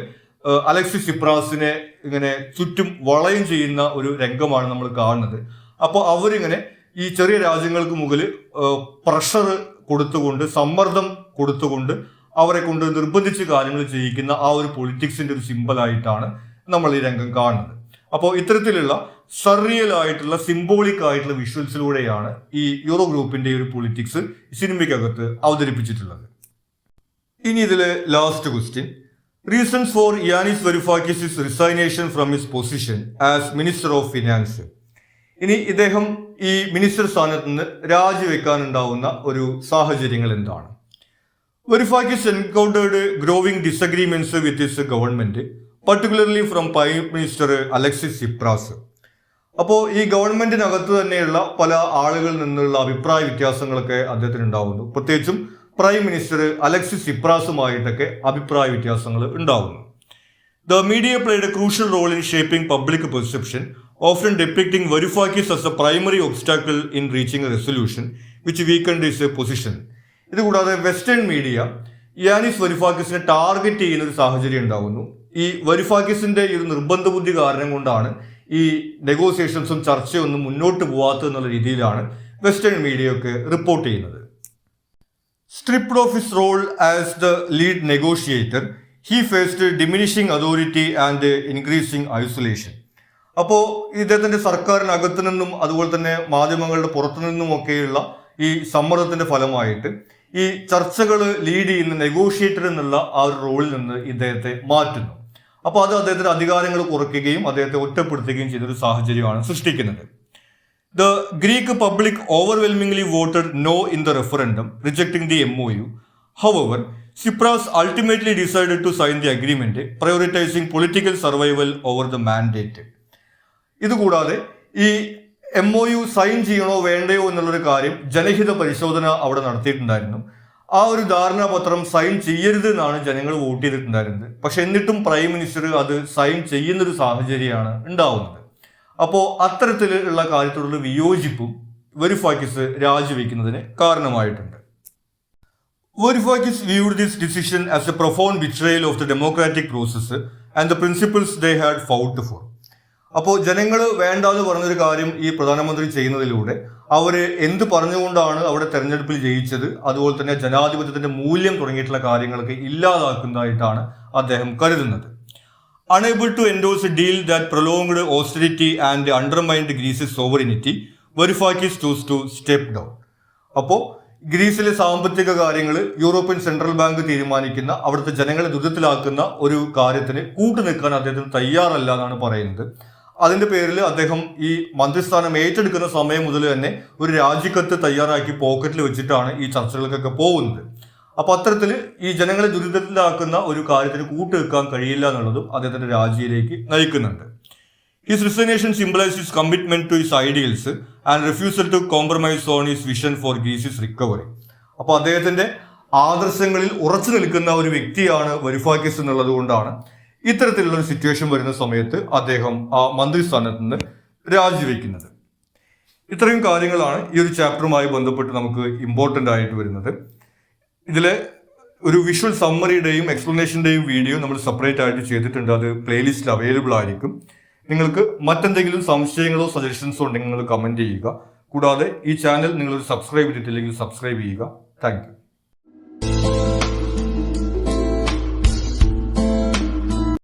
അലക്സിസ് സിപ്രാസിനെ ഇങ്ങനെ ചുറ്റും വളയം ചെയ്യുന്ന ഒരു രംഗമാണ് നമ്മൾ കാണുന്നത്. അപ്പോൾ അവരിങ്ങനെ ഈ ചെറിയ രാജ്യങ്ങൾക്ക് മുകളിൽ പ്രഷർ കൊടുത്തുകൊണ്ട്, സമ്മർദ്ദം കൊടുത്തുകൊണ്ട് അവരെ കൊണ്ട് നിർബന്ധിച്ച് കാര്യങ്ങൾ ചെയ്യിക്കുന്ന ആ ഒരു പൊളിറ്റിക്സിന്റെ ഒരു സിമ്പലായിട്ടാണ് നമ്മൾ ഈ രംഗം കാണുന്നത്. അപ്പോൾ ഇത്തരത്തിലുള്ള സർറിയൽ ആയിട്ടുള്ള സിംബോളിക് ആയിട്ടുള്ള വിഷ്വൽസിലൂടെയാണ് ഈ യൂറോ ഗ്രൂപ്പിന്റെ ഒരു പൊളിറ്റിക്സ് സിനിമയ്ക്കകത്ത് അവതരിപ്പിച്ചിട്ടുള്ളത്. ഇനി ഇതിലെ last question: reasons for Yanis Varoufakis resignation from his position as minister of finance. ഇനി ഇദ്ദേഹം ഈ മിനിസ്റ്റർ സ്ഥാനത്ത് നിന്ന് രാജിവെക്കാനുണ്ടാവുന്ന ഒരു സാഹചര്യങ്ങൾ എന്താണ്? Varoufakis encountered growing disagreements with his government, particularly from Prime Minister Alexis Tsipras. അപ്പോൾ ഈ ഗവൺമെന്റിനകത്ത് തന്നെയുള്ള പല ആളുകളിൽ നിന്നുള്ള അഭിപ്രായ വ്യത്യാസങ്ങളൊക്കെ അദ്ദേഹത്തിന് ഉണ്ടാവുന്നു. പ്രത്യേകിച്ചും പ്രൈം മിനിസ്റ്റർ അലക്സിസ് സിപ്രാസുമായിട്ടൊക്കെ അഭിപ്രായ വ്യത്യാസങ്ങൾ ഉണ്ടാവുന്നു. The media played a crucial role in shaping public perception, often depicting Varoufakis as a primary obstacle in reaching a resolution, which weakened his position. ഇതുകൂടാതെ വെസ്റ്റേൺ മീഡിയ യാനിസ് വരൂഫാക്കിസിനെ ടാർഗറ്റ് ചെയ്യുന്ന ഒരു സാഹചര്യം ഉണ്ടാകുന്നു. ഈ വരൂഫാക്കിസിന്റെ ഈ ഒരു നിർബന്ധ ബുദ്ധി കാരണം കൊണ്ടാണ് ഈ നെഗോസിയേഷൻസും ചർച്ചയൊന്നും മുന്നോട്ട് പോവാത്തത് എന്നുള്ള രീതിയിലാണ് വെസ്റ്റേൺ മീഡിയ ഒക്കെ റിപ്പോർട്ട് ചെയ്യുന്നത്. Stripped of his role as the lead negotiator, he faced diminishing authority and increasing isolation. അപ്പോൾ ഇദ്ദേഹത്തിന്റെ സർക്കാരിനകത്തു നിന്നും അതുപോലെ തന്നെ മാധ്യമങ്ങളുടെ പുറത്തു നിന്നുമൊക്കെയുള്ള ഈ സമ്മർദ്ദത്തിന്റെ ഫലമായിട്ട് ഈ ചർച്ചകൾ ലീഡ് ചെയ്യുന്ന നെഗോഷിയേറ്റർ എന്നുള്ള ആ ഒരു റോളിൽ നിന്ന് ഇദ്ദേഹത്തെ മാറ്റുന്നു. അപ്പോൾ അത് അദ്ദേഹത്തിന്റെ അധികാരങ്ങൾ കുറയ്ക്കുകയും അദ്ദേഹത്തെ ഒറ്റപ്പെടുത്തുകയും ചെയ്തൊരു സാഹചര്യമാണ് സൃഷ്ടിക്കുന്നത്. The Greek public overwhelmingly voted no in the referendum, rejecting the MOU. However, Tsipras ultimately decided to sign the agreement, prioritizing political survival over the mandate. ഇതുകൂടാതെ ഈ MOU സൈൻ ചെയ്യണോ വേണ്ടയോ എന്നുള്ളൊരു കാര്യം ജനഹിത പരിശോധന അവിടെ നടത്തിയിട്ടുണ്ടായിരുന്നു. ആ ഒരു ധാരണാപത്രം സൈൻ ചെയ്യരുത് എന്നാണ് ജനങ്ങൾ വോട്ട് ചെയ്തിട്ടുണ്ടായിരുന്നത്. പക്ഷെ എന്നിട്ടും പ്രൈം മിനിസ്റ്റർ അത് സൈൻ ചെയ്യുന്നൊരു സാഹചര്യമാണ് ഉണ്ടാവുന്നത്. അപ്പോൾ അത്തരത്തിലുള്ള കാര്യത്തോടുള്ള വിയോജിപ്പും വരൂഫാക്കിസ് രാജിവെക്കുന്നതിന് കാരണമായിട്ടുണ്ട്. Varoufakis viewed this decision as a profound betrayal of the democratic process and the principles they had fought for. അപ്പോൾ ജനങ്ങൾ വേണ്ട എന്ന് പറഞ്ഞൊരു കാര്യം ഈ പ്രധാനമന്ത്രി ചെയ്യുന്നതിലൂടെ അവര് എന്ത് പറഞ്ഞുകൊണ്ടാണ് അവിടെ തെരഞ്ഞെടുപ്പിൽ ജയിച്ചത്, അതുപോലെ തന്നെ ജനാധിപത്യത്തിന്റെ മൂല്യം തുടങ്ങിയിട്ടുള്ള കാര്യങ്ങളൊക്കെ ഇല്ലാതാക്കുന്നതായിട്ടാണ് അദ്ദേഹം കരുതുന്നത്. Unable to endorse a deal that prolonged austerity and undermined Greece's sovereignty, Varoufakis chose to step down. അപ്പോൾ ഗ്രീസിലെ സാമ്പത്തിക കാര്യങ്ങൾ യൂറോപ്യൻ സെൻട്രൽ ബാങ്ക് തീരുമാനിക്കുന്ന, അവിടുത്തെ ജനങ്ങളെ ദുരിതത്തിലാക്കുന്ന ഒരു കാര്യത്തിന് കൂട്ടുനിൽക്കാൻ അദ്ദേഹത്തിന് തയ്യാറല്ല എന്നാണ് പറയുന്നത്. അതിന്റെ പേരിൽ അദ്ദേഹം ഈ മന്ത്രിസ്ഥാനം ഏറ്റെടുക്കുന്ന സമയം മുതൽ തന്നെ ഒരു രാജിക്കത്ത് തയ്യാറാക്കി പോക്കറ്റിൽ വെച്ചിട്ടാണ് ഈ ചർച്ചകൾക്കൊക്കെ പോകുന്നത്. അപ്പൊ അത്തരത്തിൽ ഈ ജനങ്ങളെ ദുരിതത്തിലാക്കുന്ന ഒരു കാര്യത്തിന് കൂട്ടുവെക്കാൻ കഴിയില്ല എന്നുള്ളതും അദ്ദേഹത്തിന്റെ രാജിയിലേക്ക് നയിക്കുന്നുണ്ട്. His resignation symbolizes his commitment to his ideals and refusal to compromise on his vision for Greece's recovery. അപ്പോൾ അദ്ദേഹത്തിന്റെ ആദർശങ്ങളിൽ ഉറച്ചു നിൽക്കുന്ന ഒരു വ്യക്തിയാണ് വരൂഫാക്കിസ് എന്നുള്ളത് കൊണ്ടാണ് ഇത്തരത്തിലുള്ള ഒരു സിറ്റുവേഷൻ വരുന്ന സമയത്ത് അദ്ദേഹം ആ മന്ത്രിസ്ഥാനത്ത് നിന്ന് രാജിവെക്കുന്നത്. ഇത്രയും കാര്യങ്ങളാണ് ഈ ഒരു ചാപ്റ്ററുമായി ബന്ധപ്പെട്ട് നമുക്ക് ഇമ്പോർട്ടൻ്റ് ആയിട്ട് വരുന്നത്. ഇതിലെ ഒരു വിഷ്വൽ സമ്മറിയുടെയും എക്സ്പ്ലനേഷൻ്റെയും വീഡിയോ നമ്മൾ സെപ്പറേറ്റ് ആയിട്ട് ചെയ്തിട്ടുണ്ട്. അത് പ്ലേലിസ്റ്റിൽ അവൈലബിൾ ആയിരിക്കും. നിങ്ങൾക്ക് മറ്റെന്തെങ്കിലും സംശയങ്ങളോ സജഷൻസോ ഉണ്ടെങ്കിൽ നിങ്ങൾ കമൻറ്റ് ചെയ്യുക. കൂടാതെ ഈ ചാനൽ നിങ്ങൾ സബ്സ്ക്രൈബ് ചെയ്തിട്ടില്ലെങ്കിൽ സബ്സ്ക്രൈബ് ചെയ്യുക. Thank you.